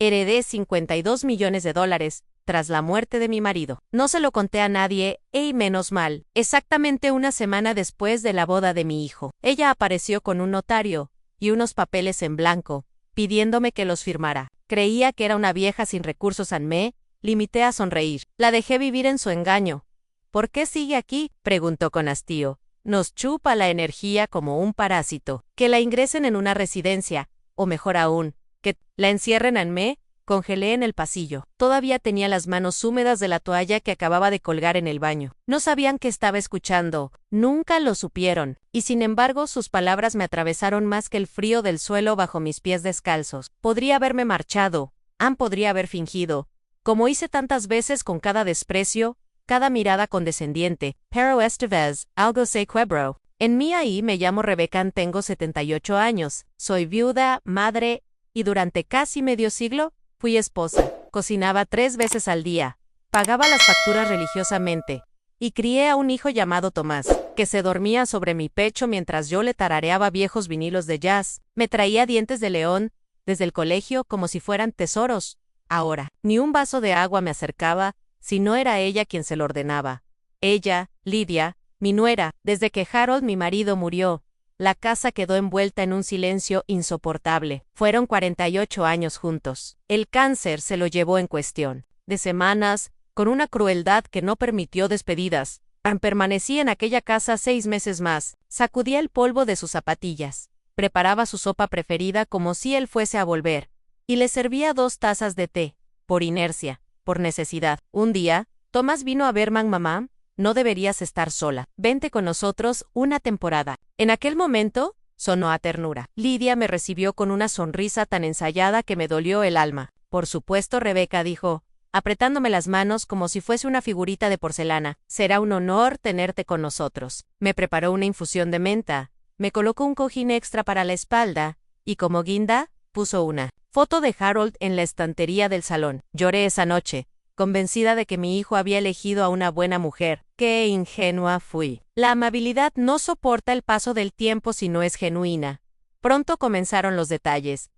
Heredé $52 millones tras la muerte de mi marido. No se lo conté a nadie, y menos mal. Exactamente una semana después de la boda de mi hijo, ella apareció con un notario y unos papeles en blanco, pidiéndome que los firmara. Creía que era una vieja sin recursos. Me limité a sonreír. La dejé vivir en su engaño. ¿Por qué sigue aquí?, preguntó con hastío. Nos chupa la energía como un parásito. Que la ingresen en una residencia, o mejor aún, que la encierren. Me congelé en el pasillo. Todavía tenía las manos húmedas de la toalla que acababa de colgar en el baño. No sabían que estaba escuchando. Nunca lo supieron. Y sin embargo, sus palabras me atravesaron más que el frío del suelo bajo mis pies descalzos. Podría haberme marchado. Anne podría haber fingido, como hice tantas veces con cada desprecio, cada mirada condescendiente. Pero esta vez, algo se quebró. En mí ahí me llamo Rebecca, tengo 78 años, soy viuda, madre, y durante casi medio siglo, fui esposa. Cocinaba 3 veces al día, pagaba las facturas religiosamente, y crié a un hijo llamado Tomás, que se dormía sobre mi pecho mientras yo le tarareaba viejos vinilos de jazz. Me traía dientes de león desde el colegio como si fueran tesoros. Ahora, ni un vaso de agua me acercaba, si no era ella quien se lo ordenaba. Ella, Lydia, mi nuera. Desde que Harold, mi marido, murió, la casa quedó envuelta en un silencio insoportable. Fueron 48 años juntos. El cáncer se lo llevó en cuestión de semanas, con una crueldad que no permitió despedidas. Permanecí en aquella casa 6 meses más. Sacudía el polvo de sus zapatillas. Preparaba su sopa preferida como si él fuese a volver. Y le servía 2 tazas de té, por inercia, por necesidad. Un día, Tomás vino a ver. Mamá, no deberías estar sola. Vente con nosotros una temporada. En aquel momento, sonó a ternura. Lydia me recibió con una sonrisa tan ensayada que me dolió el alma. Por supuesto, Rebecca, dijo, apretándome las manos como si fuese una figurita de porcelana. Será un honor tenerte con nosotros. Me preparó una infusión de menta, me colocó un cojín extra para la espalda, y como guinda, puso una foto de Harold en la estantería del salón. Lloré esa noche, convencida de que mi hijo había elegido a una buena mujer. ¡Qué ingenua fui! La amabilidad no soporta el paso del tiempo si no es genuina. Pronto comenzaron los detalles.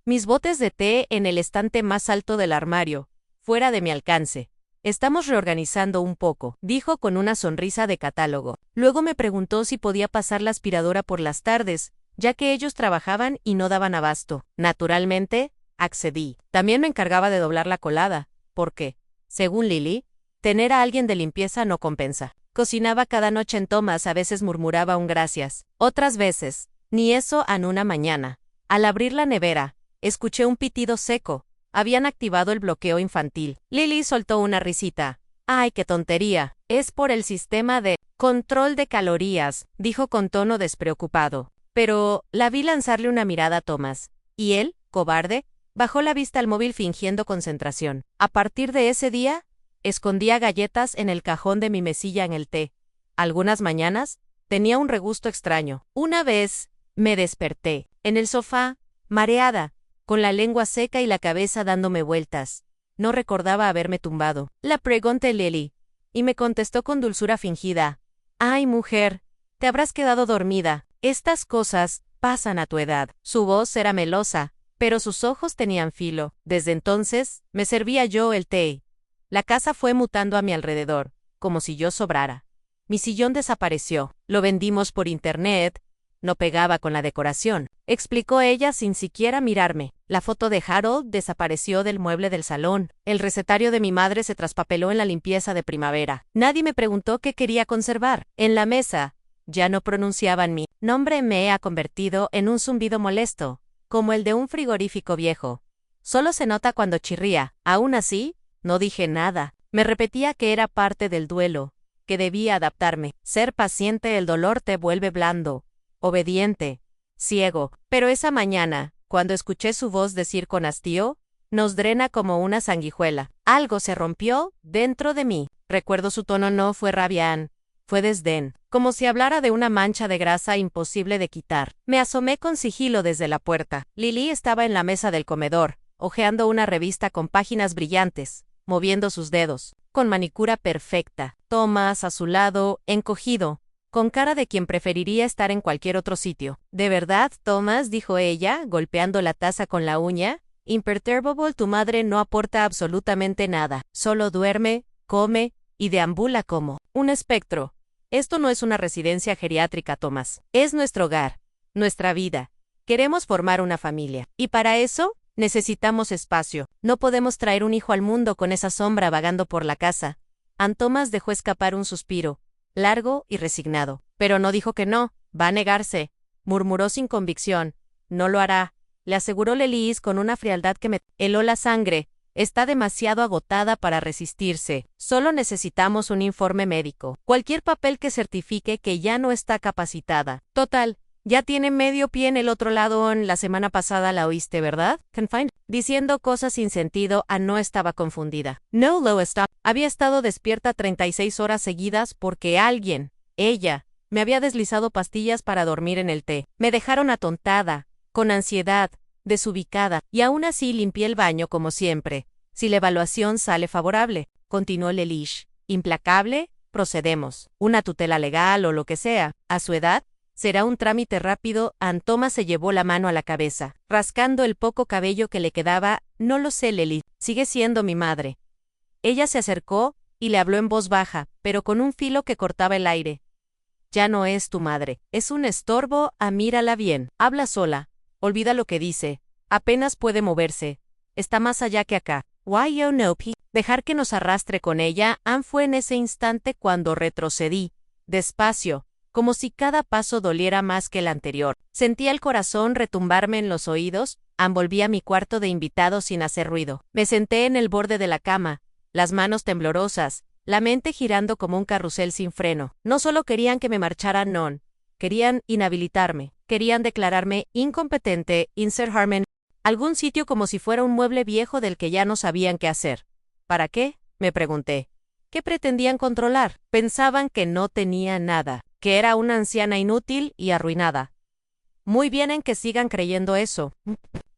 Mis botes de té en el estante más alto del armario, fuera de mi alcance. Estamos reorganizando un poco, dijo con una sonrisa de catálogo. Luego me preguntó si podía pasar la aspiradora por las tardes, ya que ellos trabajaban y no daban abasto. Naturalmente, accedí. También me encargaba de doblar la colada, porque, según Lily, tener a alguien de limpieza no compensa. Cocinaba cada noche en Thomas, a veces murmuraba un gracias. Otras veces, ni eso. En una mañana, al abrir la nevera, escuché un pitido seco. Habían activado el bloqueo infantil. Lily soltó una risita. ¡Ay, qué tontería! Es por el sistema de control de calorías, dijo con tono despreocupado. Pero la vi lanzarle una mirada a Thomas, y él, cobarde, bajó la vista al móvil fingiendo concentración. A partir de ese día, escondía galletas en el cajón de mi mesilla en el té. Algunas mañanas, tenía un regusto extraño. Una vez, me desperté, en el sofá, mareada, con la lengua seca y la cabeza dándome vueltas. No recordaba haberme tumbado. La pregunté a Lily, y me contestó con dulzura fingida. «Ay, mujer, te habrás quedado dormida. Estas cosas pasan a tu edad». Su voz era melosa, pero sus ojos tenían filo. Desde entonces, me servía yo el té. La casa fue mutando a mi alrededor, como si yo sobrara. Mi sillón desapareció. Lo vendimos por internet. No pegaba con la decoración, explicó ella sin siquiera mirarme. La foto de Harold desapareció del mueble del salón. El recetario de mi madre se traspapeló en la limpieza de primavera. Nadie me preguntó qué quería conservar. En la mesa, ya no pronunciaban mi nombre. Me ha convertido en un zumbido molesto, como el de un frigorífico viejo. Solo se nota cuando chirría. Aún así, no dije nada. Me repetía que era parte del duelo, que debía adaptarme. Ser paciente, el dolor te vuelve blando, obediente, ciego. Pero esa mañana, cuando escuché su voz decir con hastío, nos drena como una sanguijuela. Algo se rompió dentro de mí. Recuerdo su tono. No fue rabia, fue desdén, como si hablara de una mancha de grasa imposible de quitar. Me asomé con sigilo desde la puerta. Lily estaba en la mesa del comedor, hojeando una revista con páginas brillantes, moviendo sus dedos, con manicura perfecta. Thomas, a su lado, encogido, con cara de quien preferiría estar en cualquier otro sitio. «¿De verdad, Thomas?», dijo ella, golpeando la taza con la uña. Imperturbable, tu madre no aporta absolutamente nada. Solo duerme, come y deambula como un espectro. Esto no es una residencia geriátrica, Thomas. Es nuestro hogar, nuestra vida. Queremos formar una familia. Y para eso, necesitamos espacio. No podemos traer un hijo al mundo con esa sombra vagando por la casa. Ann Thomas dejó escapar un suspiro, largo y resignado. Pero no dijo que no. Va a negarse. Murmuró sin convicción. No lo hará. Le aseguró Lelis con una frialdad que me heló la sangre. Está demasiado agotada para resistirse. Solo necesitamos un informe médico. Cualquier papel que certifique que ya no está capacitada. Total, ya tiene medio pie en el otro lado. La semana pasada la oíste, ¿verdad? Confined. Diciendo cosas sin sentido, Ann no estaba confundida. No lo está. Había estado despierta 36 horas seguidas porque alguien, ella, me había deslizado pastillas para dormir en el té. Me dejaron atontada, con ansiedad, desubicada, y aún así limpié el baño como siempre. Si la evaluación sale favorable, continuó Lelis, implacable, procedemos. Una tutela legal o lo que sea, a su edad, será un trámite rápido. Ann Thomas se llevó la mano a la cabeza, rascando el poco cabello que le quedaba. No lo sé, Lelis, sigue siendo mi madre. Ella se acercó y le habló en voz baja, pero con un filo que cortaba el aire. Ya no es tu madre, es un estorbo. Mírala bien, habla sola. Olvida lo que dice. Apenas puede moverse. Está más allá que acá. Why you know, P. Dejar que nos arrastre con ella. Ann fue en ese instante cuando retrocedí. Despacio, como si cada paso doliera más que el anterior. Sentía el corazón retumbarme en los oídos. Ann volví a mi cuarto de invitado sin hacer ruido. Me senté en el borde de la cama, las manos temblorosas, la mente girando como un carrusel sin freno. No solo querían que me marchara, no. Querían inhabilitarme. Querían declararme incompetente, insertarme en algún sitio como si fuera un mueble viejo del que ya no sabían qué hacer. ¿Para qué?, me pregunté. ¿Qué pretendían controlar? Pensaban que no tenía nada, que era una anciana inútil y arruinada. Muy bien en que sigan creyendo eso.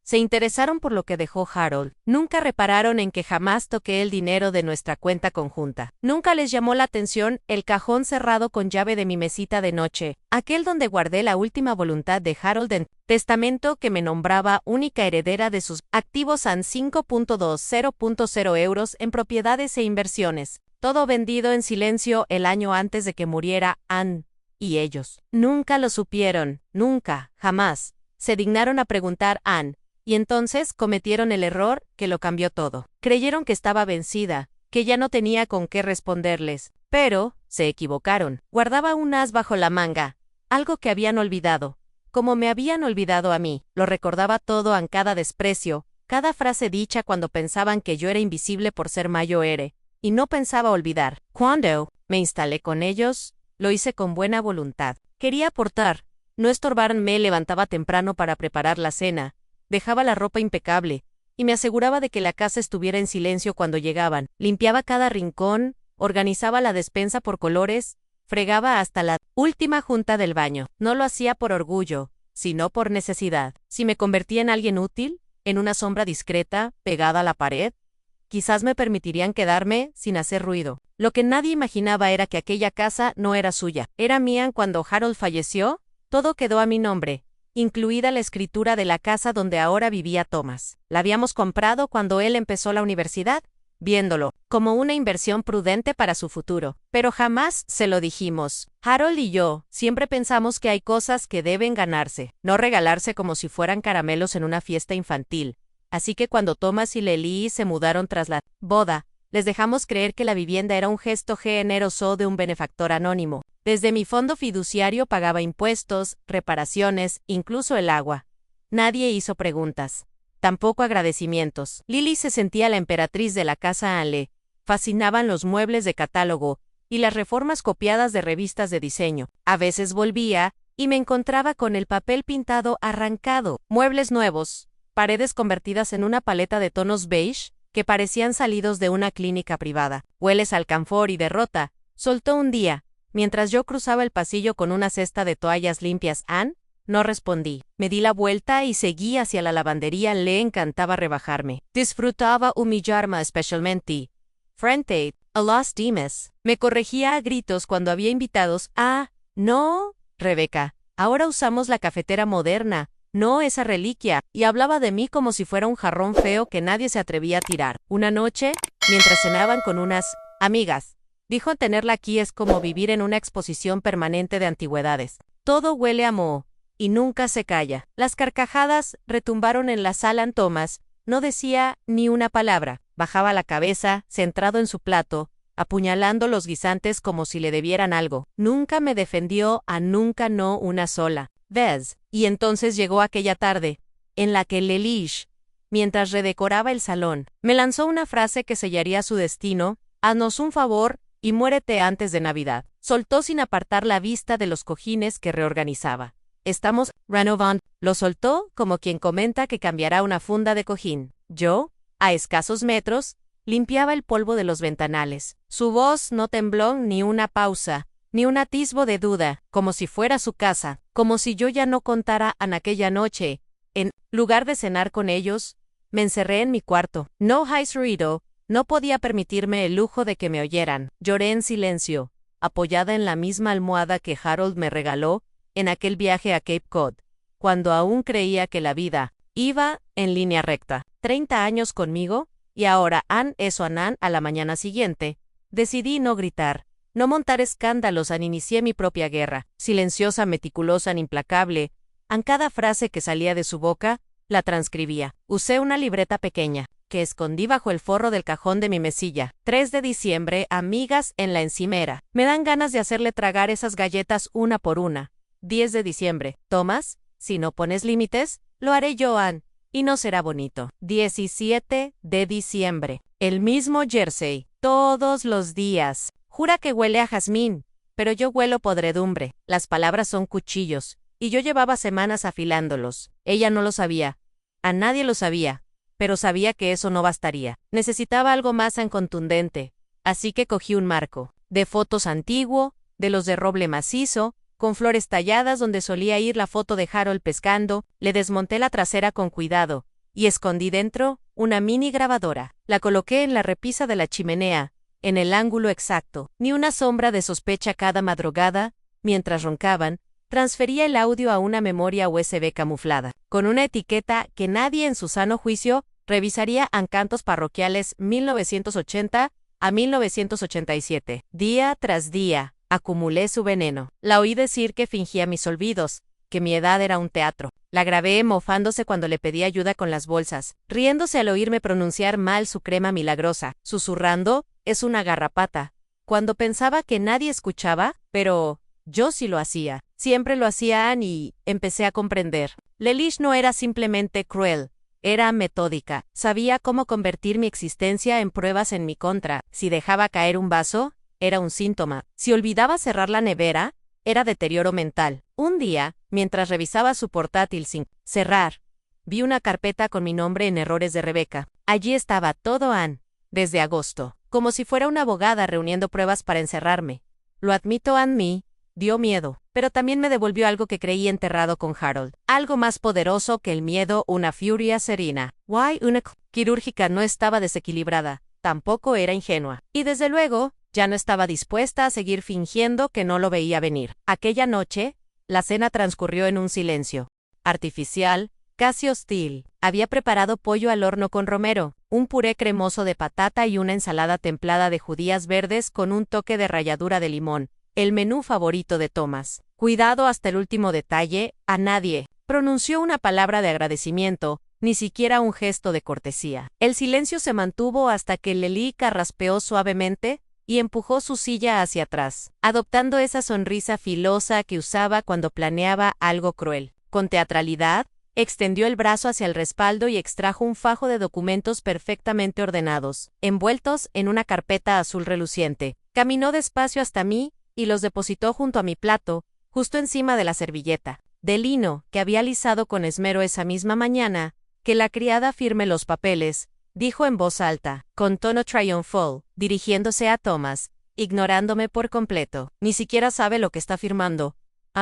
Se interesaron por lo que dejó Harold. Nunca repararon en que jamás toqué el dinero de nuestra cuenta conjunta. Nunca les llamó la atención el cajón cerrado con llave de mi mesita de noche, aquel donde guardé la última voluntad de Harold en testamento que me nombraba única heredera de sus activos en 5.20.0 euros en propiedades e inversiones. Todo vendido en silencio el año antes de que muriera Ann. Y ellos nunca lo supieron, nunca, jamás. Se dignaron a preguntar a Ann. Y entonces cometieron el error que lo cambió todo. Creyeron que estaba vencida, que ya no tenía con qué responderles. Pero se equivocaron. Guardaba un as bajo la manga, algo que habían olvidado. Como me habían olvidado a mí. Lo recordaba todo en cada desprecio, cada frase dicha cuando pensaban que yo era invisible por ser mayor. Y no pensaba olvidar. Cuando me instalé con ellos, lo hice con buena voluntad. Quería aportar, no estorbar. Me levantaba temprano para preparar la cena. Dejaba la ropa impecable, y me aseguraba de que la casa estuviera en silencio cuando llegaban. Limpiaba cada rincón, organizaba la despensa por colores, fregaba hasta la última junta del baño. No lo hacía por orgullo, sino por necesidad. Si me convertía en alguien útil, en una sombra discreta, pegada a la pared, quizás me permitirían quedarme sin hacer ruido. Lo que nadie imaginaba era que aquella casa no era suya. Era mía. Cuando Harold falleció, todo quedó a mi nombre, incluida la escritura de la casa donde ahora vivía Thomas. La habíamos comprado cuando él empezó la universidad, viéndolo como una inversión prudente para su futuro. Pero jamás se lo dijimos. Harold y yo siempre pensamos que hay cosas que deben ganarse, no regalarse como si fueran caramelos en una fiesta infantil. Así que cuando Thomas y Lelis se mudaron tras la boda, les dejamos creer que la vivienda era un gesto generoso de un benefactor anónimo. Desde mi fondo fiduciario pagaba impuestos, reparaciones, incluso el agua. Nadie hizo preguntas. Tampoco agradecimientos. Lily se sentía la emperatriz de la casa. Ann le fascinaban los muebles de catálogo y las reformas copiadas de revistas de diseño. A veces volvía y me encontraba con el papel pintado arrancado, muebles nuevos, paredes convertidas en una paleta de tonos beige que parecían salidos de una clínica privada. Hueles a alcanfor y derrota, soltó un día. Mientras yo cruzaba el pasillo con una cesta de toallas limpias. Ann, no respondí. Me di la vuelta y seguí hacia la lavandería. Le encantaba rebajarme. Disfrutaba humillarme especialmente frente a los demás. Me corregía a gritos cuando había invitados. No, Rebeca, ahora usamos la cafetera moderna. no esa reliquia, y hablaba de mí como si fuera un jarrón feo que nadie se atrevía a tirar. Una noche, mientras cenaban con unas amigas, dijo: tenerla aquí es como vivir en una exposición permanente de antigüedades. Todo huele a moho, y nunca se calla. Las carcajadas retumbaron en la sala. Thomas no decía ni una palabra. Bajaba la cabeza, centrado en su plato, apuñalando los guisantes como si le debieran algo. Nunca me defendió nunca no una sola vez. Y entonces llegó aquella tarde, en la que Lelouch, mientras redecoraba el salón, me lanzó una frase que sellaría su destino: haznos un favor y muérete antes de Navidad. Soltó sin apartar la vista de los cojines que reorganizaba. Estamos renovando. Lo soltó como quien comenta que cambiará una funda de cojín. Yo, a escasos metros, limpiaba el polvo de los ventanales. Su voz no tembló ni una pausa, ni un atisbo de duda, como si fuera su casa, como si yo ya no contara en aquella noche. En lugar de cenar con ellos, me encerré en mi cuarto. No hice ruido, no podía permitirme el lujo de que me oyeran. Lloré en silencio, apoyada en la misma almohada que Harold me regaló en aquel viaje a Cape Cod, cuando aún creía que la vida iba en línea recta. 30 años conmigo, y ahora a la mañana siguiente, decidí no gritar, no montar escándalos. Inicié mi propia guerra, silenciosa, meticulosa, implacable. En cada frase que salía de su boca, la transcribía. Usé una libreta pequeña, que escondí bajo el forro del cajón de mi mesilla. 3 de diciembre, amigas en la encimera. Me dan ganas de hacerle tragar esas galletas una por una. 10 de diciembre, Thomas, si no pones límites, lo haré yo, Ann, y no será bonito. 17 de diciembre, el mismo jersey, todos los días. Jura que huele a jazmín, pero yo huelo podredumbre. Las palabras son cuchillos, y yo llevaba semanas afilándolos. Ella no lo sabía. A nadie lo sabía, pero sabía que eso no bastaría. Necesitaba algo más contundente, así que cogí un marco de fotos antiguo, de los de roble macizo, con flores talladas donde solía ir la foto de Harold pescando. Le desmonté la trasera con cuidado, y escondí dentro una mini grabadora. La coloqué en la repisa de la chimenea, en el ángulo exacto. Ni una sombra de sospecha. Cada madrugada, mientras roncaban, transfería el audio a una memoria USB camuflada, con una etiqueta que nadie en su sano juicio revisaría. Cantos parroquiales 1980 a 1987. Día tras día, acumulé su veneno. La oí decir que fingía mis olvidos, que mi edad era un teatro. La grabé mofándose cuando le pedí ayuda con las bolsas, riéndose al oírme pronunciar mal su crema milagrosa, susurrando: es una garrapata, cuando pensaba que nadie escuchaba, pero yo sí lo hacía. Siempre lo hacía, Ann, y empecé a comprender. Lelouch no era simplemente cruel, era metódica. Sabía cómo convertir mi existencia en pruebas en mi contra. Si dejaba caer un vaso, era un síntoma. Si olvidaba cerrar la nevera, era deterioro mental. Un día, mientras revisaba su portátil sin cerrar, vi una carpeta con mi nombre en errores de Rebecca. Allí estaba todo, Ann, desde agosto, como si fuera una abogada reuniendo pruebas para encerrarme. Lo admito, Ann, me dio miedo, pero también me devolvió algo que creí enterrado con Harold. Algo más poderoso que el miedo, una furia serena. Una quirúrgica. No estaba desequilibrada, tampoco era ingenua. Y desde luego, ya no estaba dispuesta a seguir fingiendo que no lo veía venir. Aquella noche, la cena transcurrió en un silencio artificial, casi hostil. Había preparado pollo al horno con romero, un puré cremoso de patata y una ensalada templada de judías verdes con un toque de ralladura de limón, el menú favorito de Thomas. Cuidado hasta el último detalle. A nadie pronunció una palabra de agradecimiento, ni siquiera un gesto de cortesía. El silencio se mantuvo hasta que Lelouch carraspeó suavemente y empujó su silla hacia atrás, adoptando esa sonrisa filosa que usaba cuando planeaba algo cruel. Con teatralidad, extendió el brazo hacia el respaldo y extrajo un fajo de documentos perfectamente ordenados, envueltos en una carpeta azul reluciente. Caminó despacio hasta mí y los depositó junto a mi plato, justo encima de la servilleta de lino que había alisado con esmero esa misma mañana. Que la criada firme los papeles, dijo en voz alta, con tono triunfal, dirigiéndose a Thomas, ignorándome por completo. Ni siquiera sabe lo que está firmando.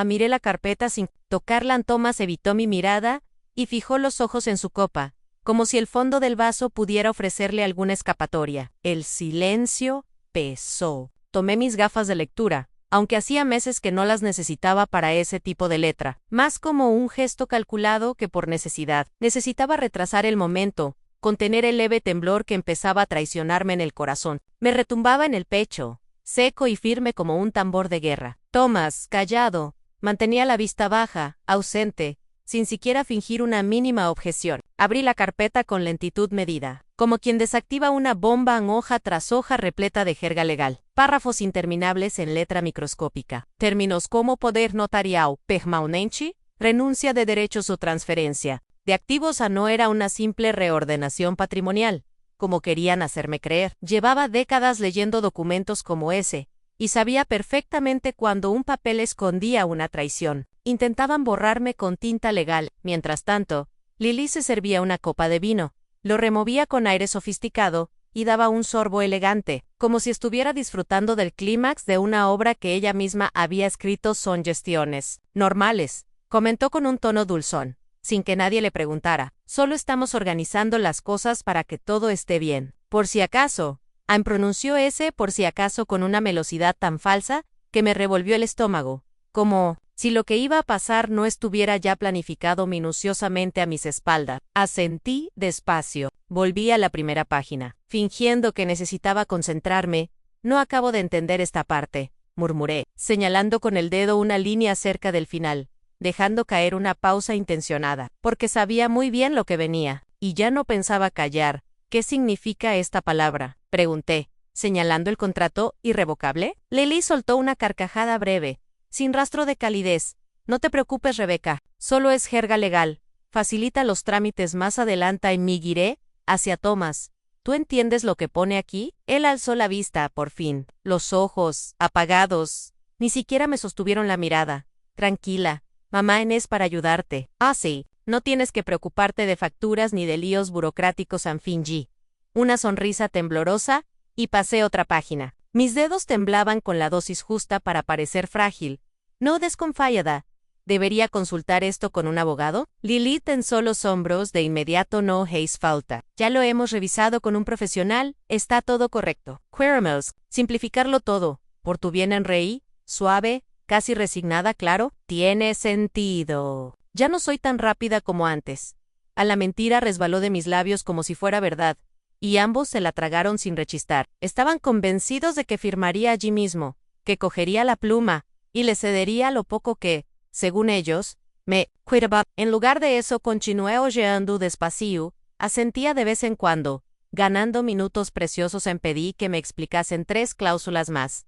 Miré la carpeta sin tocarla. Thomas evitó mi mirada y fijó los ojos en su copa, como si el fondo del vaso pudiera ofrecerle alguna escapatoria. El silencio pesó. Tomé mis gafas de lectura, aunque hacía meses que no las necesitaba para ese tipo de letra, más como un gesto calculado que por necesidad. Necesitaba retrasar el momento, contener el leve temblor que empezaba a traicionarme en el corazón. Me retumbaba en el pecho, seco y firme como un tambor de guerra. Thomas, callado, mantenía la vista baja, ausente, sin siquiera fingir una mínima objeción. Abrí la carpeta con lentitud medida, como quien desactiva una bomba en hoja tras hoja repleta de jerga legal. Párrafos interminables en letra microscópica. Términos como poder notarial, permanente, renuncia de derechos o transferencia de activos a no era una simple reordenación patrimonial, como querían hacerme creer. Llevaba décadas leyendo documentos como ese, y sabía perfectamente cuando un papel escondía una traición. Intentaban borrarme con tinta legal. Mientras tanto, Lily se servía una copa de vino, lo removía con aire sofisticado y daba un sorbo elegante, como si estuviera disfrutando del clímax de una obra que ella misma había escrito. Son gestiones normales, comentó con un tono dulzón, sin que nadie le preguntara. Solo estamos organizando las cosas para que todo esté bien. Por si acaso. Anne pronunció ese por si acaso con una melosidad tan falsa que me revolvió el estómago, como si lo que iba a pasar no estuviera ya planificado minuciosamente a mis espaldas. Asentí despacio. Volví a la primera página, fingiendo que necesitaba concentrarme. No acabo de entender esta parte, murmuré, señalando con el dedo una línea cerca del final, dejando caer una pausa intencionada, porque sabía muy bien lo que venía, y ya no pensaba callar. ¿Qué significa esta palabra?, pregunté, señalando el contrato irrevocable. Lily soltó una carcajada breve, sin rastro de calidez. No te preocupes, Rebecca, solo es jerga legal. Facilita los trámites más adelante. Y me giré hacia Thomas. ¿Tú entiendes lo que pone aquí? Él alzó la vista, por fin, los ojos apagados. Ni siquiera me sostuvieron la mirada. Tranquila, mamá es para ayudarte. Ah, sí, no tienes que preocuparte de facturas ni de líos burocráticos. Fingí una sonrisa temblorosa y pasé otra página. Mis dedos temblaban con la dosis justa para parecer frágil. No desconfiada. ¿Debería consultar esto con un abogado? Lily tensó los hombros. De inmediato. No hace falta. Ya lo hemos revisado con un profesional. Está todo correcto. Queremos simplificarlo todo. Por tu bien, Henry. Suave, casi resignada, claro. Tiene sentido. Ya no soy tan rápida como antes. A la mentira resbaló de mis labios como si fuera verdad, y ambos se la tragaron sin rechistar. Estaban convencidos de que firmaría allí mismo, que cogería la pluma, y le cedería lo poco que, según ellos, me cuidaba. En lugar de eso continué hojeando despacio, asentía de vez en cuando, ganando minutos preciosos. Pedí que me explicasen 3 cláusulas más.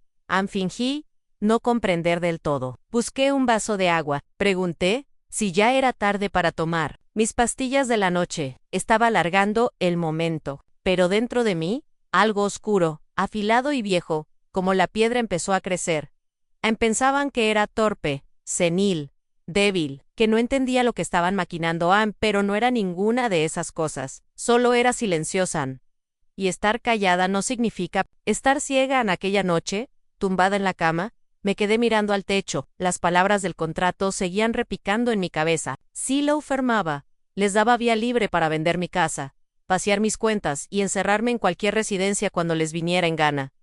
Fingí no comprender del todo. Busqué un vaso de agua. Pregunté si ya era tarde para tomar mis pastillas de la noche. Estaba alargando el momento, pero dentro de mí, algo oscuro, afilado y viejo, como la piedra, empezó a crecer. Pensaban que era torpe, senil, débil, que no entendía lo que estaban maquinando. Pero no era ninguna de esas cosas. Solo era silenciosa. Y estar callada no significa estar ciega. Aquella noche, tumbada en la cama, me quedé mirando al techo. Las palabras del contrato seguían repicando en mi cabeza. Si lo firmaba, les daba vía libre para vender mi casa, vaciar mis cuentas y encerrarme en cualquier residencia cuando les viniera en gana.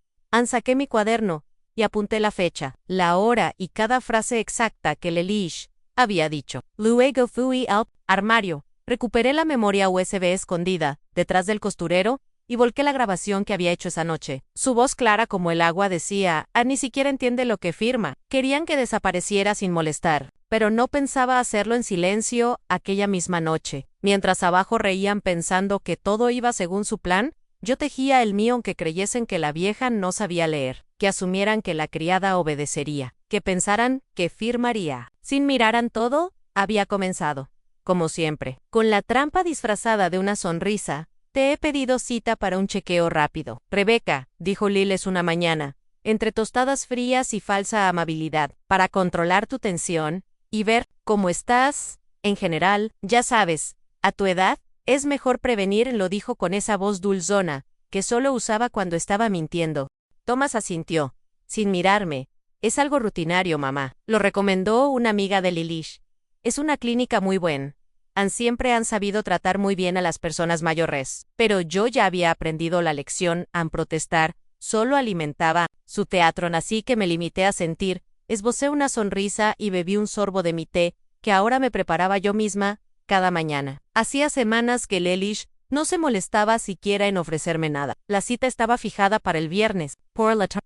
Saqué mi cuaderno y apunté la fecha, la hora y cada frase exacta que Lelish había dicho. Luego fui al armario, recuperé la memoria USB escondida detrás del costurero y volqué la grabación que había hecho esa noche. Su voz, clara como el agua, decía: ni siquiera entiende lo que firma. Querían que desapareciera sin molestar, pero no pensaba hacerlo en silencio. Aquella misma noche, mientras abajo reían pensando que todo iba según su plan, yo tejía el mío, aunque creyesen que la vieja no sabía leer, que asumieran que la criada obedecería, que pensaran que firmaría. Sin miraran todo, había comenzado, como siempre, con la trampa disfrazada de una sonrisa. Te he pedido cita para un chequeo rápido. Rebecca, dijo Liles una mañana, entre tostadas frías y falsa amabilidad, para controlar tu tensión y ver cómo estás. En general, ya sabes, a tu edad, es mejor prevenir. Lo dijo con esa voz dulzona, que solo usaba cuando estaba mintiendo. Thomas asintió, sin mirarme. Es algo rutinario, mamá. Lo recomendó una amiga de Lilish. Es una clínica muy buena. Siempre han sabido tratar muy bien a las personas mayores. Pero yo ya había aprendido la lección. Protestar. solo alimentaba su teatro, así que me limité a sentir, esbocé una sonrisa y bebí un sorbo de mi té, que ahora me preparaba yo misma, cada mañana. Hacía semanas que Leilish no se molestaba siquiera en ofrecerme nada. La cita estaba fijada para el viernes,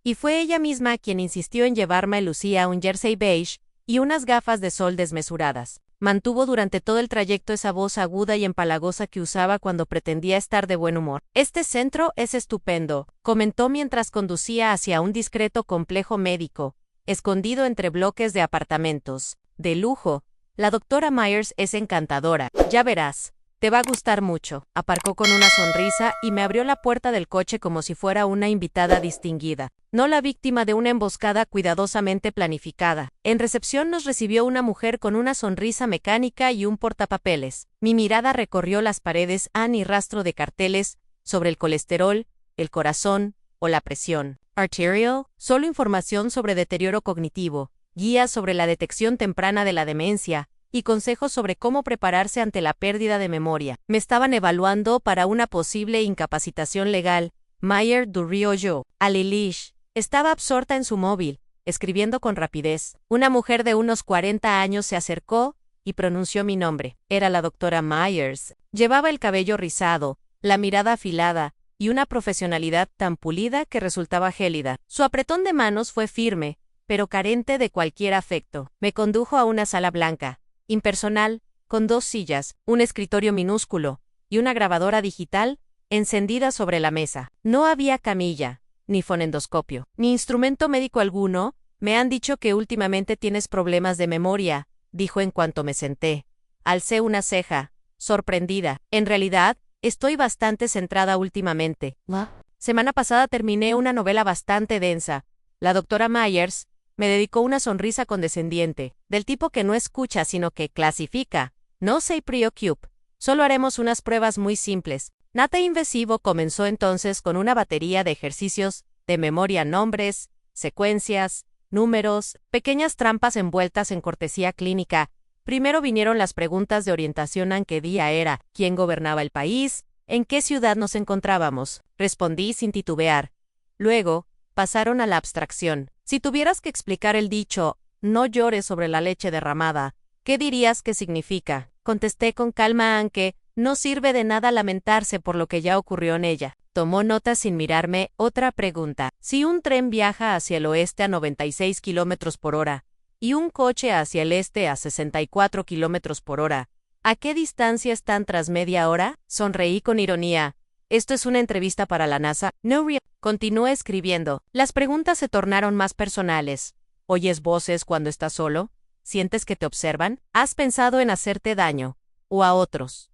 y fue ella misma quien insistió en llevarme a Lucía un jersey beige y unas gafas de sol desmesuradas. Mantuvo durante todo el trayecto esa voz aguda y empalagosa que usaba cuando pretendía estar de buen humor. «Este centro es estupendo», comentó mientras conducía hacia un discreto complejo médico, escondido entre bloques de apartamentos de lujo. «La doctora Myers es encantadora, ya verás. Te va a gustar mucho». Aparcó con una sonrisa y me abrió la puerta del coche como si fuera una invitada distinguida, no la víctima de una emboscada cuidadosamente planificada. En recepción nos recibió una mujer con una sonrisa mecánica y un portapapeles. Mi mirada recorrió las paredes, ni rastro de carteles sobre el colesterol, el corazón o la presión arterial, solo información sobre deterioro cognitivo, guías sobre la detección temprana de la demencia y consejos sobre cómo prepararse ante la pérdida de memoria. Me estaban evaluando para una posible incapacitación legal. Mayer Durrió yo. A Leilish estaba absorta en su móvil, escribiendo con rapidez. Una mujer de unos 40 años se acercó y pronunció mi nombre. Era la doctora Myers. Llevaba el cabello rizado, la mirada afilada y una profesionalidad tan pulida que resultaba gélida. Su apretón de manos fue firme, pero carente de cualquier afecto. Me condujo a una sala blanca, impersonal, con 2 sillas, un escritorio minúsculo y una grabadora digital encendida sobre la mesa. No había camilla, ni fonendoscopio, ni instrumento médico alguno. «Me han dicho que últimamente tienes problemas de memoria», dijo en cuanto me senté. Alcé una ceja, sorprendida. «En realidad, estoy bastante centrada últimamente. La semana pasada terminé una novela bastante densa». La doctora Myers me dedicó una sonrisa condescendiente, del tipo que no escucha sino que clasifica. «No se preocupe, solo haremos unas pruebas muy simples». Nada invasivo. Comenzó entonces con una batería de ejercicios de memoria, nombres, secuencias, números, pequeñas trampas envueltas en cortesía clínica. Primero vinieron las preguntas de orientación: ¿en qué día era? ¿Quién gobernaba el país? ¿En qué ciudad nos encontrábamos? Respondí sin titubear. Luego, pasaron a la abstracción. Si tuvieras que explicar el dicho, no llores sobre la leche derramada, ¿qué dirías que significa? Contesté con calma, aunque no sirve de nada lamentarse por lo que ya ocurrió en ella. Tomó nota sin mirarme. Otra pregunta. Si un tren viaja hacia el oeste a 96 kilómetros por hora y un coche hacia el este a 64 kilómetros por hora, ¿a qué distancia están tras media hora? Sonreí con ironía. ¿Esto es una entrevista para la NASA? No real. Continué escribiendo. Las preguntas se tornaron más personales. ¿Oyes voces cuando estás solo? ¿Sientes que te observan? ¿Has pensado en hacerte daño? ¿O a otros?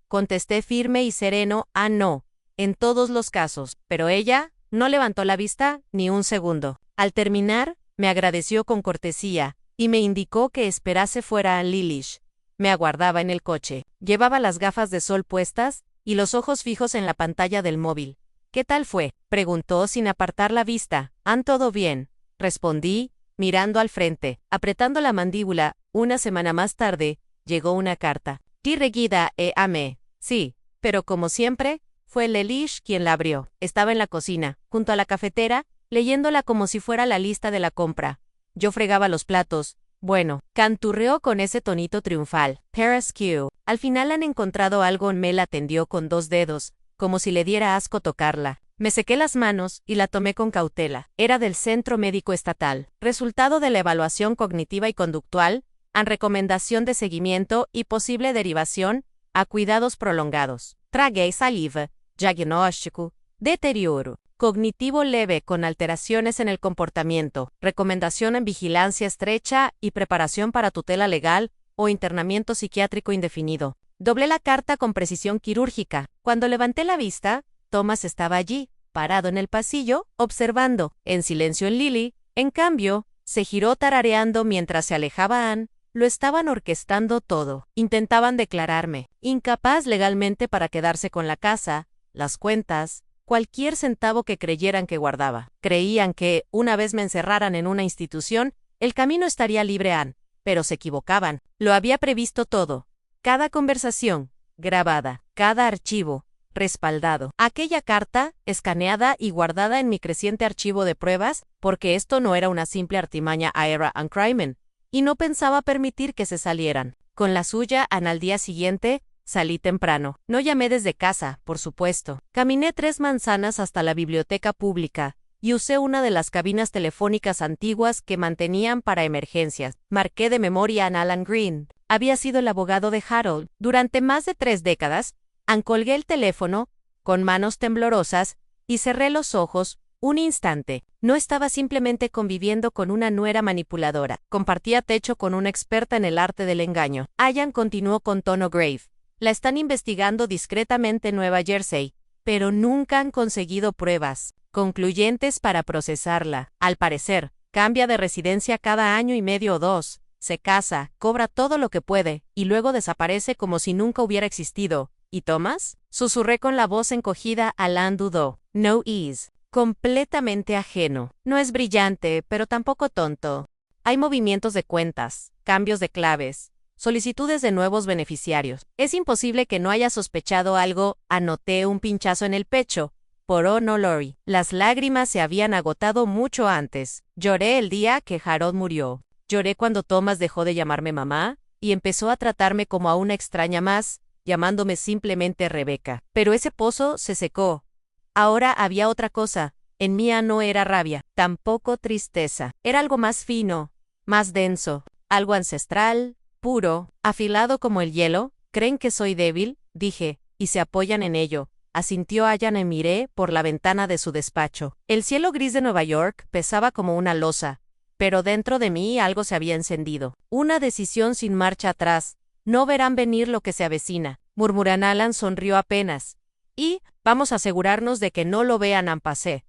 Contesté firme y sereno: no, en todos los casos. Pero ella no levantó la vista ni un segundo. Al terminar, me agradeció con cortesía y me indicó que esperase fuera a Leilish. Me aguardaba en el coche. Llevaba las gafas de sol puestas y los ojos fijos en la pantalla del móvil. «¿Qué tal fue?», preguntó sin apartar la vista. «Todo bien», respondí, mirando al frente, apretando la mandíbula. Una semana más tarde, llegó una carta. «Dirigida a mí». Sí, pero como siempre, fue Leilish quien la abrió. Estaba en la cocina, junto a la cafetera, leyéndola como si fuera la lista de la compra. Yo fregaba los platos. «Bueno», canturreó con ese tonito triunfal. «Paraskew. Al final han encontrado algo». Me la tendió con 2 dedos, como si le diera asco tocarla. Me sequé las manos y la tomé con cautela. Era del Centro Médico Estatal. Resultado de la evaluación cognitiva y conductual, en recomendación de seguimiento y posible derivación a cuidados prolongados. Tragué saliva. Diagnóstico: deterioro cognitivo leve con alteraciones en el comportamiento. Recomendación en vigilancia estrecha y preparación para tutela legal o internamiento psiquiátrico indefinido. Doblé la carta con precisión quirúrgica. Cuando levanté la vista, Thomas estaba allí, parado en el pasillo, observando, en silencio en Lily. En cambio, se giró tarareando mientras se alejaba Anne. Lo estaban orquestando todo. Intentaban declararme incapaz legalmente para quedarse con la casa, las cuentas, cualquier centavo que creyeran que guardaba. Creían que, una vez me encerraran en una institución, el camino estaría libre Anne, pero se equivocaban. Lo había previsto todo. Cada conversación, grabada, cada archivo, respaldado. Aquella carta, escaneada y guardada en mi creciente archivo de pruebas, porque esto no era una simple artimaña Aera and Crimen, y no pensaba permitir que se salieran. Con la suya, al día siguiente, salí temprano. No llamé desde casa, por supuesto. Caminé 3 manzanas hasta la biblioteca pública, y usé una de las cabinas telefónicas antiguas que mantenían para emergencias. Marqué de memoria a Alan Green. Había sido el abogado de Harold. Durante más de 3 décadas, colgué el teléfono, con manos temblorosas, y cerré los ojos, un instante. No estaba simplemente conviviendo con una nuera manipuladora. Compartía techo con una experta en el arte del engaño. Ian continuó con tono grave. La están investigando discretamente en Nueva Jersey, pero nunca han conseguido pruebas concluyentes para procesarla. Al parecer, cambia de residencia cada año y medio o 2, se casa, cobra todo lo que puede, y luego desaparece como si nunca hubiera existido. ¿Y Thomas? Susurré con la voz encogida. Alan dudó. No is. Completamente ajeno. No es brillante, pero tampoco tonto. Hay movimientos de cuentas, cambios de claves, solicitudes de nuevos beneficiarios. Es imposible que no haya sospechado algo. Anoté un pinchazo en el pecho. Por no Lori. Las lágrimas se habían agotado mucho antes. Lloré el día que Harold murió. Lloré cuando Thomas dejó de llamarme mamá, y empezó a tratarme como a una extraña más, llamándome simplemente Rebecca. Pero ese pozo se secó. Ahora había otra cosa. En mí no era rabia, tampoco tristeza. Era algo más fino, más denso, algo ancestral, puro, afilado como el hielo. ¿Creen que soy débil?, dije, y se apoyan en ello. Asintió Ian y miré por la ventana de su despacho. El cielo gris de Nueva York pesaba como una losa, pero dentro de mí algo se había encendido. Una decisión sin marcha atrás. No verán venir lo que se avecina. Murmuran. Alan sonrió apenas. Y, vamos a asegurarnos de que no lo vean en passé.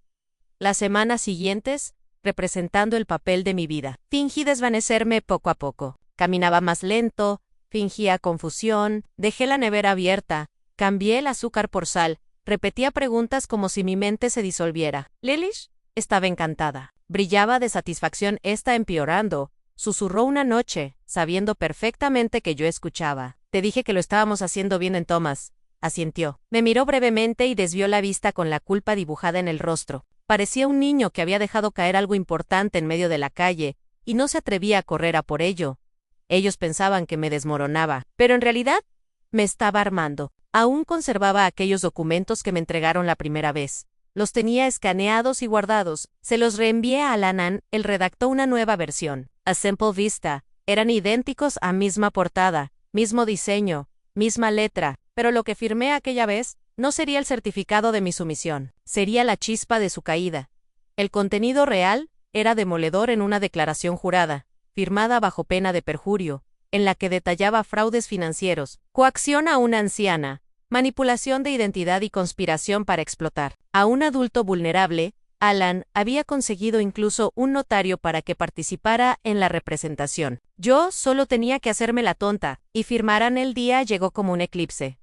Las semanas siguientes, representando el papel de mi vida. Fingí desvanecerme poco a poco. Caminaba más lento, fingía confusión, dejé la nevera abierta, cambié el azúcar por sal, repetía preguntas como si mi mente se disolviera. ¿Lilish? Estaba encantada. Brillaba de satisfacción. Está empeorando, susurró una noche, sabiendo perfectamente que yo escuchaba. Te dije que lo estábamos haciendo bien en Thomas. Asintió. Me miró brevemente y desvió la vista con la culpa dibujada en el rostro. Parecía un niño que había dejado caer algo importante en medio de la calle, y no se atrevía a correr a por ello. Ellos pensaban que me desmoronaba, pero en realidad me estaba armando. Aún conservaba aquellos documentos que me entregaron la primera vez. Los tenía escaneados y guardados. Se los reenvié a Alan. Él redactó una nueva versión. A simple vista, eran idénticos a misma portada, mismo diseño, misma letra, pero lo que firmé aquella vez no sería el certificado de mi sumisión, sería la chispa de su caída. El contenido real era demoledor en una declaración jurada, firmada bajo pena de perjurio, en la que detallaba fraudes financieros, coacción a una anciana, manipulación de identidad y conspiración para explotar a un adulto vulnerable. Alan había conseguido incluso un notario para que participara en la representación. Yo solo tenía que hacerme la tonta, y firmaran. El día llegó como un eclipse.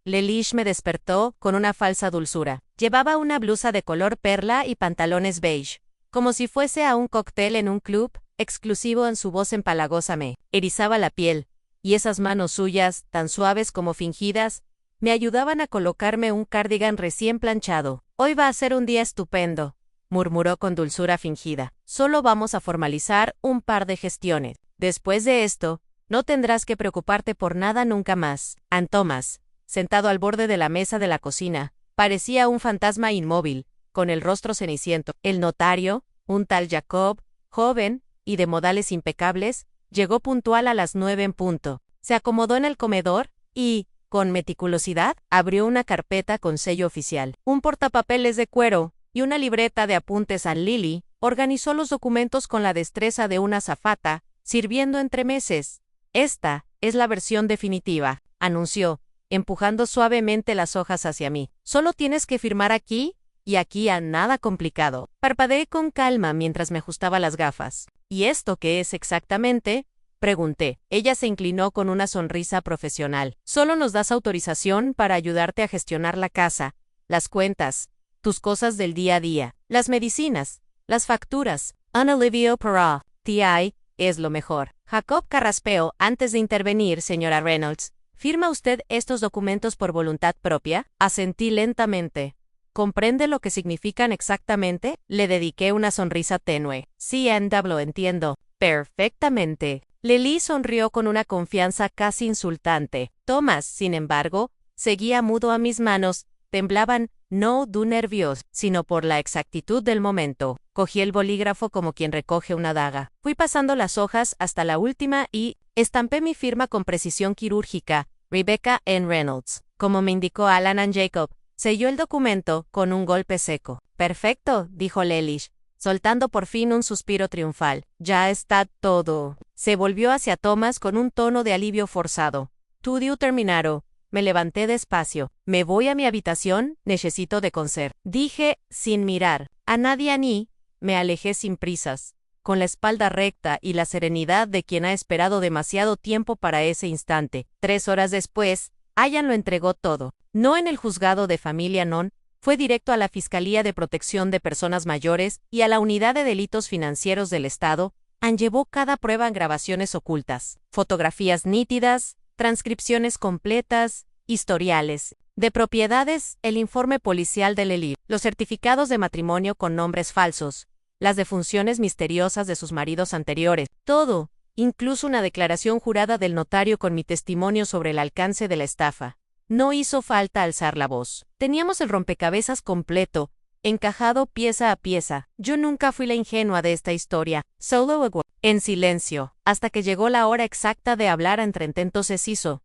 Lilish me despertó con una falsa dulzura. Llevaba una blusa de color perla y pantalones beige, como si fuese a un cóctel en un club exclusivo. En su voz empalagosa me erizaba la piel, y esas manos suyas, tan suaves como fingidas, me ayudaban a colocarme un cardigan recién planchado. Hoy va a ser un día estupendo, murmuró con dulzura fingida. Solo vamos a formalizar un par de gestiones. Después de esto, no tendrás que preocuparte por nada nunca más. Thomas, sentado al borde de la mesa de la cocina, parecía un fantasma inmóvil, con el rostro ceniciento. El notario, un tal Jacob, joven y de modales impecables, llegó puntual a las 9 en punto. Se acomodó en el comedor y, con meticulosidad, abrió una carpeta con sello oficial, un portapapeles de cuero y una libreta de apuntes a Lily. Organizó los documentos con la destreza de una azafata, sirviendo entremeses. Esta es la versión definitiva, anunció, empujando suavemente las hojas hacia mí. Solo tienes que firmar aquí y aquí. A nada complicado. Parpadeé con calma mientras me ajustaba las gafas. ¿Y esto qué es exactamente?, pregunté. Ella se inclinó con una sonrisa profesional. Solo nos das autorización para ayudarte a gestionar la casa, las cuentas, tus cosas del día a día, las medicinas, las facturas. Ana Olivia Perra, TI, es lo mejor. Jacob carraspeó antes de intervenir. Señora Reynolds, ¿Firma usted estos documentos por voluntad propia? Asentí lentamente. ¿Comprende lo que significan exactamente? Le dediqué una sonrisa tenue. Sí, lo entiendo. Perfectamente. Lily sonrió con una confianza casi insultante. Thomas, sin embargo, seguía mudo a mis manos. Temblaban, no de nervios, sino por la exactitud del momento. Cogí el bolígrafo como quien recoge una daga. Fui pasando las hojas hasta la última y estampé mi firma con precisión quirúrgica. Rebecca N. Reynolds. Como me indicó Alan and Jacob, selló el documento con un golpe seco. Perfecto, dijo Lelich, soltando por fin un suspiro triunfal. Ya está todo. Se volvió hacia Thomas con un tono de alivio forzado. Tudio terminaron. Me levanté despacio. ¿Me voy a mi habitación? Necesito de conocer. Dije, sin mirar a nadie ni. Me alejé sin prisas, con la espalda recta y la serenidad de quien ha esperado demasiado tiempo para ese instante. 3 horas después, Allan lo entregó todo. No en el juzgado de familia non, fue directo a la Fiscalía de Protección de Personas Mayores y a la Unidad de Delitos Financieros del Estado. Llevó cada prueba en grabaciones ocultas, fotografías nítidas, transcripciones completas, historiales de propiedades, el informe policial de Lily, los certificados de matrimonio con nombres falsos, las defunciones misteriosas de sus maridos anteriores, todo, incluso una declaración jurada del notario con mi testimonio sobre el alcance de la estafa. No hizo falta alzar la voz. Teníamos el rompecabezas completo, encajado pieza a pieza. Yo nunca fui la ingenua de esta historia. Solo en silencio, hasta que llegó la hora exacta de hablar. Entre entonces hizo.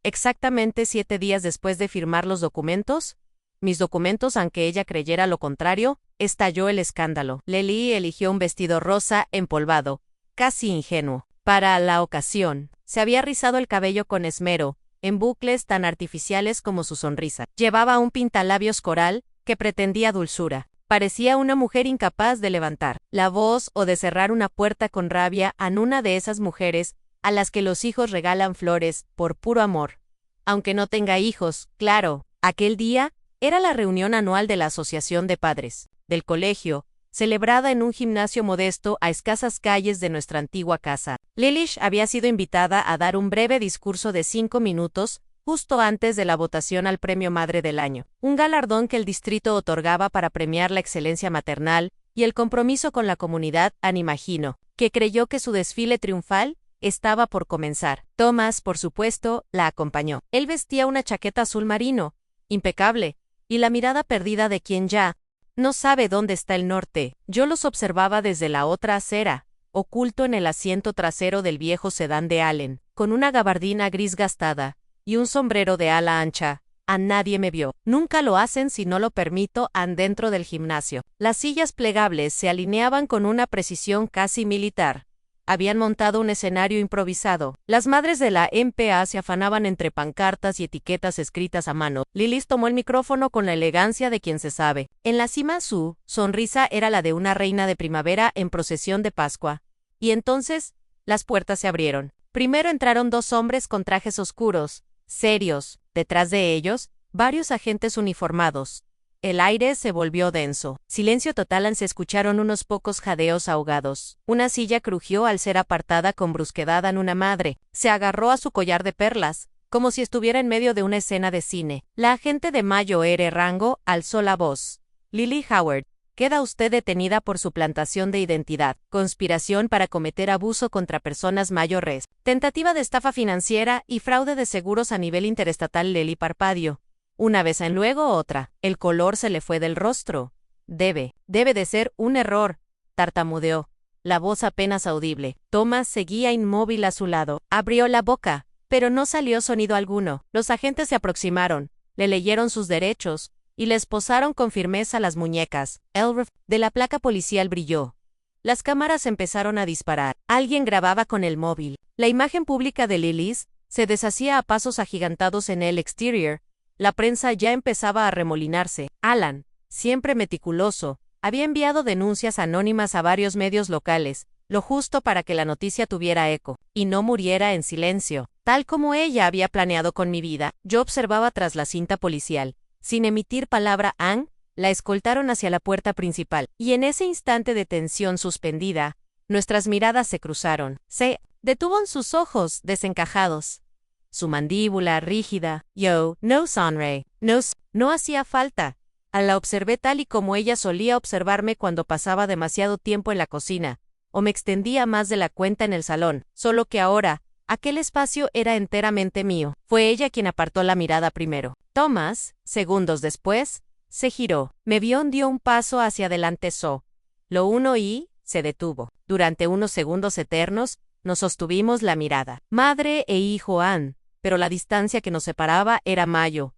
Exactamente 7 días después de firmar los documentos, mis documentos, aunque ella creyera lo contrario, estalló el escándalo. Lily eligió un vestido rosa empolvado, casi ingenuo. Para la ocasión, se había rizado el cabello con esmero, en bucles tan artificiales como su sonrisa. Llevaba un pintalabios coral que pretendía dulzura. Parecía una mujer incapaz de levantar la voz o de cerrar una puerta con rabia a una de esas mujeres a las que los hijos regalan flores por puro amor. Aunque no tenga hijos, claro, aquel día era la reunión anual de la Asociación de Padres del colegio, celebrada en un gimnasio modesto a escasas calles de nuestra antigua casa. Lilish había sido invitada a dar un breve discurso de 5 minutos, justo antes de la votación al Premio Madre del Año, un galardón que el distrito otorgaba para premiar la excelencia maternal y el compromiso con la comunidad. Imagino que creyó que su desfile triunfal estaba por comenzar. Thomas, por supuesto, la acompañó. Él vestía una chaqueta azul marino, impecable, y la mirada perdida de quien ya no sabe dónde está el norte. Yo los observaba desde la otra acera, oculto en el asiento trasero del viejo sedán de Allen, con una gabardina gris gastada y un sombrero de ala ancha. A nadie me vio. Nunca lo hacen si no lo permito. Dentro del gimnasio. Las sillas plegables se alineaban con una precisión casi militar. Habían montado un escenario improvisado. Las madres de la MPA se afanaban entre pancartas y etiquetas escritas a mano. Lilis tomó el micrófono con la elegancia de quien se sabe. En la cima su sonrisa era la de una reina de primavera en procesión de Pascua. Y entonces, las puertas se abrieron. Primero entraron 2 hombres con trajes oscuros, serios. Detrás de ellos, varios agentes uniformados. El aire se volvió denso. Silencio total. Se escucharon unos pocos jadeos ahogados. Una silla crujió al ser apartada con brusquedad. Una madre se agarró a su collar de perlas, como si estuviera en medio de una escena de cine. La agente de Mayo R. Rango alzó la voz. Lily Howard, queda usted detenida por suplantación de identidad, conspiración para cometer abuso contra personas mayores, tentativa de estafa financiera y fraude de seguros a nivel interestatal. Lily parpadeó. Una vez en luego otra, el color se le fue del rostro. Debe de ser un error, tartamudeó, la voz apenas audible. Thomas seguía inmóvil a su lado. Abrió la boca, pero no salió sonido alguno. Los agentes se aproximaron, le leyeron sus derechos y le esposaron con firmeza las muñecas. El ref de la placa policial brilló. Las cámaras empezaron a disparar. Alguien grababa con el móvil. La imagen pública de Lilies se deshacía a pasos agigantados en el exterior. La prensa ya empezaba a remolinarse. Alan, siempre meticuloso, había enviado denuncias anónimas a varios medios locales, lo justo para que la noticia tuviera eco, y no muriera en silencio. Tal como ella había planeado con mi vida, yo observaba tras la cinta policial. Sin emitir palabra, la escoltaron hacia la puerta principal, y en ese instante de tensión suspendida, nuestras miradas se cruzaron. Se detuvo en sus ojos desencajados. su mandíbula rígida. Yo, no sonreí. No hacía falta. La observé tal y como ella solía observarme cuando pasaba demasiado tiempo en la cocina, o me extendía más de la cuenta en el salón, solo que ahora, aquel espacio era enteramente mío. Fue ella quien apartó la mirada primero. Thomas, segundos después, se giró, me vio, dio un paso hacia adelante, lo uno y se detuvo. Durante unos segundos eternos, nos sostuvimos la mirada. Madre e hijo pero la distancia que nos separaba era mayor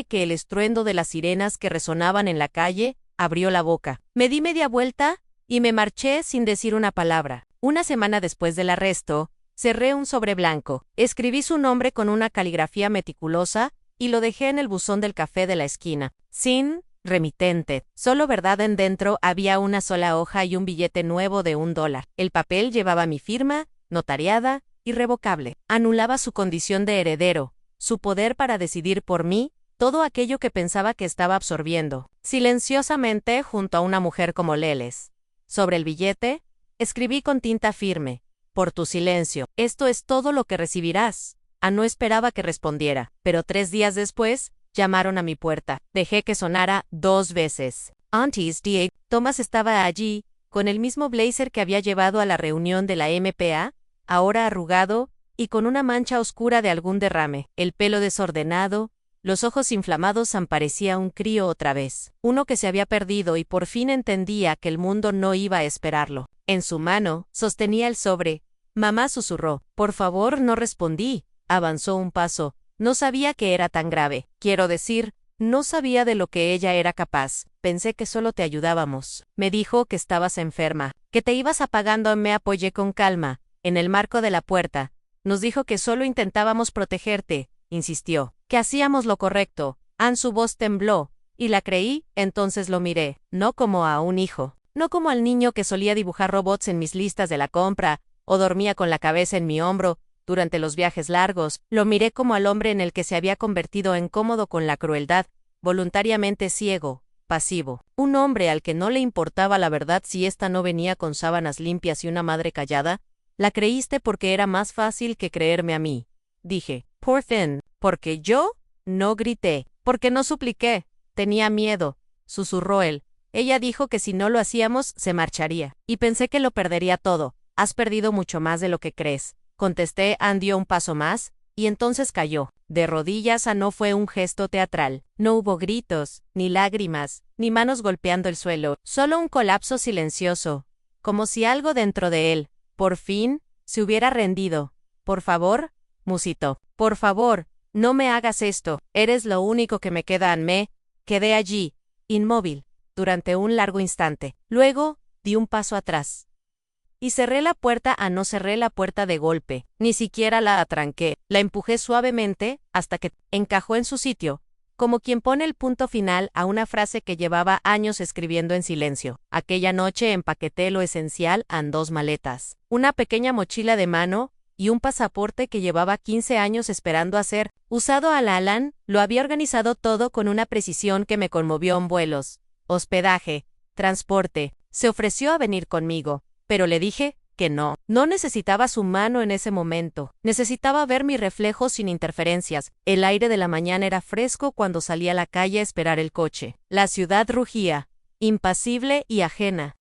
que el estruendo de las sirenas que resonaban en la calle. Abrió la boca. Me di media vuelta y me marché sin decir una palabra. Una semana después del arresto, cerré un sobre blanco, escribí su nombre con una caligrafía meticulosa y lo dejé en el buzón del café de la esquina. Sin remitente. Solo verdad en dentro había una sola hoja y un billete nuevo de $1. El papel llevaba mi firma, notariada, irrevocable. Anulaba su condición de heredero, su poder para decidir por mí, todo aquello que pensaba que estaba absorbiendo, silenciosamente junto a una mujer como Leles. Sobre el billete, escribí con tinta firme: por tu silencio, esto es todo lo que recibirás. No esperaba que respondiera, pero 3 días después, llamaron a mi puerta. Dejé que sonara 2 veces. Auntie's Day. Thomas estaba allí, con el mismo blazer que había llevado a la reunión de la MPA, ahora arrugado, y con una mancha oscura de algún derrame, el pelo desordenado, los ojos inflamados. Parecía un crío otra vez, uno que se había perdido y por fin entendía que el mundo no iba a esperarlo. En su mano, sostenía el sobre. Mamá susurró. Por favor, no respondí. Avanzó un paso. No sabía que era tan grave. Quiero decir, no sabía de lo que ella era capaz. Pensé que solo te ayudábamos. Me dijo que estabas enferma, que te ibas apagando. Me apoyé con calma, en el marco de la puerta. Nos dijo que solo intentábamos protegerte, insistió, que hacíamos lo correcto. Su voz tembló, y la creí. Entonces lo miré, no como a un hijo, no como al niño que solía dibujar robots en mis listas de la compra, o dormía con la cabeza en mi hombro durante los viajes largos. Lo miré como al hombre en el que se había convertido, en cómodo con la crueldad, voluntariamente ciego, pasivo. Un hombre al que no le importaba la verdad si ésta no venía con sábanas limpias y una madre callada. La creíste porque era más fácil que creerme a mí, dije. Por fin, porque yo no grité, porque no supliqué. Tenía miedo, susurró él. Ella dijo que si no lo hacíamos, se marcharía. Y pensé que lo perdería todo. Has perdido mucho más de lo que crees, contesté. Dio un paso más, y entonces cayó. De rodillas. No fue un gesto teatral. No hubo gritos, ni lágrimas, ni manos golpeando el suelo. Solo un colapso silencioso, como si algo dentro de él, por fin, se hubiera rendido. Por favor, musitó. Por favor, no me hagas esto. Eres lo único que me queda. Me quedé allí, inmóvil, durante un largo instante. Luego, di un paso atrás. Y cerré la puerta. No cerré la puerta de golpe, ni siquiera la atranqué. La empujé suavemente, hasta que encajó en su sitio, como quien pone el punto final a una frase que llevaba años escribiendo en silencio. Aquella noche empaqueté lo esencial en 2 maletas, una pequeña mochila de mano, y un pasaporte que llevaba 15 años esperando a ser usado. Alan lo había organizado todo con una precisión que me conmovió. En vuelos, hospedaje, transporte. Se ofreció a venir conmigo, pero le dije que no. No necesitaba su mano en ese momento. Necesitaba ver mi reflejo sin interferencias. El aire de la mañana era fresco cuando salí a la calle a esperar el coche. La ciudad rugía, impasible y ajena.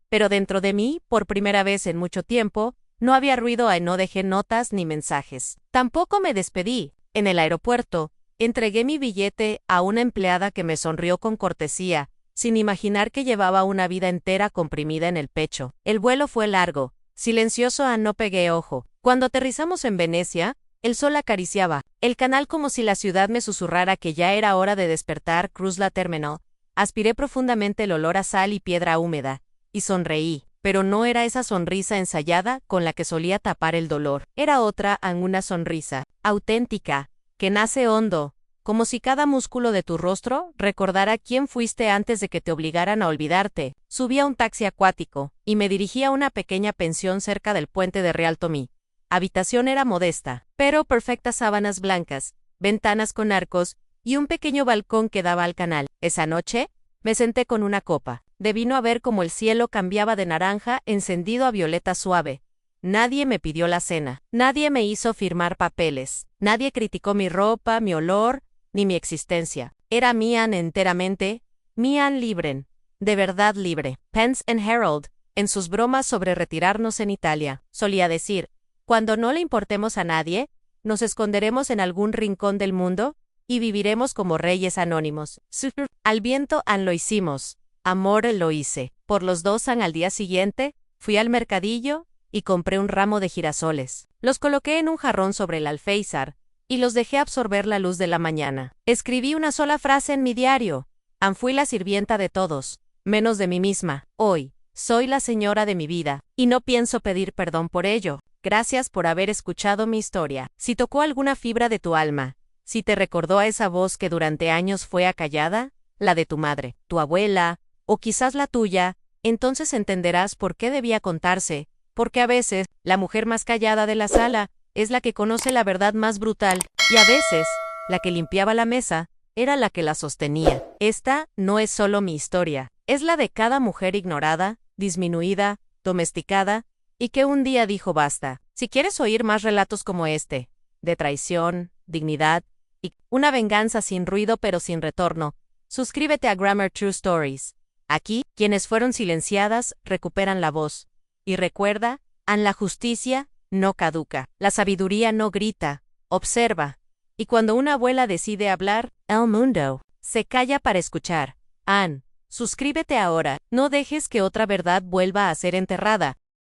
Pero dentro de mí, por primera vez en mucho tiempo, no había ruido. No dejé notas ni mensajes. Tampoco me despedí. En el aeropuerto, entregué mi billete a una empleada que me sonrió con cortesía, sin imaginar que llevaba una vida entera comprimida en el pecho. El vuelo fue largo, silencioso. No pegué ojo. Cuando aterrizamos en Venecia, el sol acariciaba el canal como si la ciudad me susurrara que ya era hora de despertar. Cruise la terminal. Aspiré profundamente el olor a sal y piedra húmeda, y sonreí. Pero no era esa sonrisa ensayada con la que solía tapar el dolor. Era otra, una sonrisa auténtica, que nace hondo, como si cada músculo de tu rostro recordara quién fuiste antes de que te obligaran a olvidarte. Subí a un taxi acuático, y me dirigí a una pequeña pensión cerca del puente de Real Tomí. Habitación era modesta, pero perfectas sábanas blancas, ventanas con arcos, y un pequeño balcón que daba al canal. Esa noche, me senté con una copa de vino a ver cómo el cielo cambiaba de naranja encendido a violeta suave, Nadie me pidió la cena. Nadie me hizo firmar papeles. Nadie criticó mi ropa, mi olor, ni mi existencia. Era mía enteramente, mía libre. De verdad libre. Pence and Herald, en sus bromas sobre retirarnos en Italia, solía decir, cuando no le importemos a nadie, nos esconderemos en algún rincón del mundo y viviremos como reyes anónimos. Al viento lo hicimos. Amor lo hice. Por los 2 al día siguiente, fui al mercadillo y compré un ramo de girasoles. Los coloqué en un jarrón sobre el alféizar y los dejé absorber la luz de la mañana. Escribí una sola frase en mi diario. Fui la sirvienta de todos, menos de mí misma. Hoy, soy la señora de mi vida, y no pienso pedir perdón por ello. Gracias por haber escuchado mi historia. Si tocó alguna fibra de tu alma, si te recordó a esa voz que durante años fue acallada, la de tu madre, tu abuela, o quizás la tuya, entonces entenderás por qué debía contarse, porque a veces, la mujer más callada de la sala es la que conoce la verdad más brutal, y a veces, la que limpiaba la mesa, era la que la sostenía. Esta no es solo mi historia, es la de cada mujer ignorada, disminuida, domesticada, y que un día dijo basta. Si quieres oír más relatos como este, de traición, dignidad, y una venganza sin ruido pero sin retorno, suscríbete a Grammar True Stories. Aquí, quienes fueron silenciadas recuperan la voz. Y recuerda, la justicia no caduca. La sabiduría no grita, observa. Y cuando una abuela decide hablar, el mundo se calla para escuchar. Suscríbete ahora. No dejes que otra verdad vuelva a ser enterrada.